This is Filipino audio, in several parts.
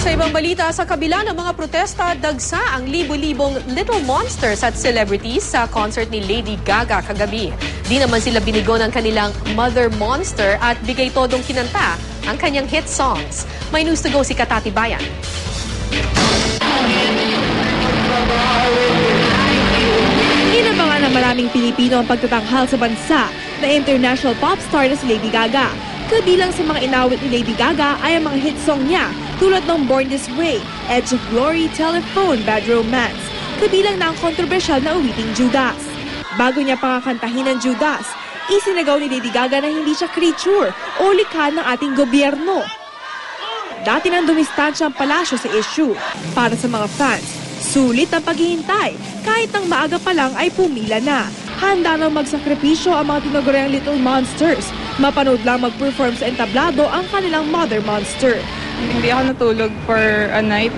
Sa ibang balita, sa kabila ng mga protesta, dagsa ang libo-libong Little Monsters at celebrities sa concert ni Lady Gaga kagabi. Di naman sila binigo ng kanilang Mother Monster at bigay todong kinanta ang kanyang hit songs. May news to go si Katati Bayan. Inabangan ng maraming Pilipino ang pagtatanghal sa bansa na international pop star na si Lady Gaga. Kabilang sa mga inawit ni Lady Gaga ay ang mga hit song niya tulad ng Born This Way, Edge of Glory, Telephone, Bad Romance. Kabilang na ang kontrobersyal na uwiting Judas. Bago niya pangakantahin ng Judas, isinagaw ni Lady Gaga na hindi siya creature o likha ng ating gobyerno. Dati nang dumistansya ang palasyo sa issue. Para sa mga fans, sulit ang paghihintay. Kahit ng maaga pa lang ay pumila na. Handa nang magsakripisyo ang mga tinaguriang Little Monsters. Mapanood lang mag-perform sa entablado ang kanilang Mother Monster. Hindi ako natulog for a night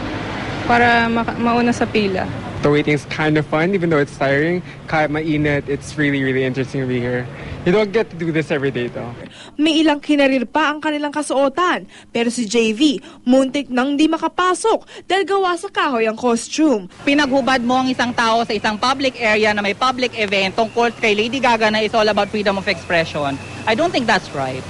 para mauna sa pila. The waiting is kind of fun, even though it's tiring. Kahit mainit, it's really, really interesting to be here. You don't get to do this every day, though. May ilang kinarir pa ang kanilang kasuotan. Pero si JV, muntik nang di makapasok dahil gawa sa kahoy ang costume. Pinaghubad mo ang isang tao sa isang public area na may public event tungkol kay Lady Gaga na is all about freedom of expression. I don't think that's right.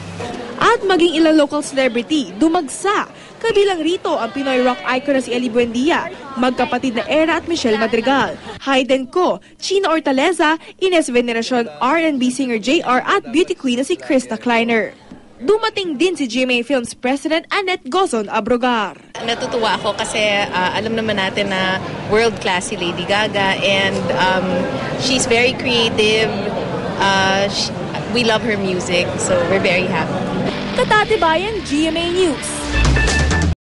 At maging ilang local celebrity, dumagsa. Kabilang rito ang Pinoy rock icon na si Eli Buendia, magkapatid na Era at Michelle Madrigal, Hayden Co, Chino Hortaleza, Ines Veneracion, R&B singer JR at beauty queen na si Krista Kleiner. Dumating din si GMA Films President Annette Gozon Abrogar. Natutuwa ako kasi alam naman natin na world-class si Lady Gaga and she's very creative. We love her music, so we're very happy. Katati Bayan, GMA News.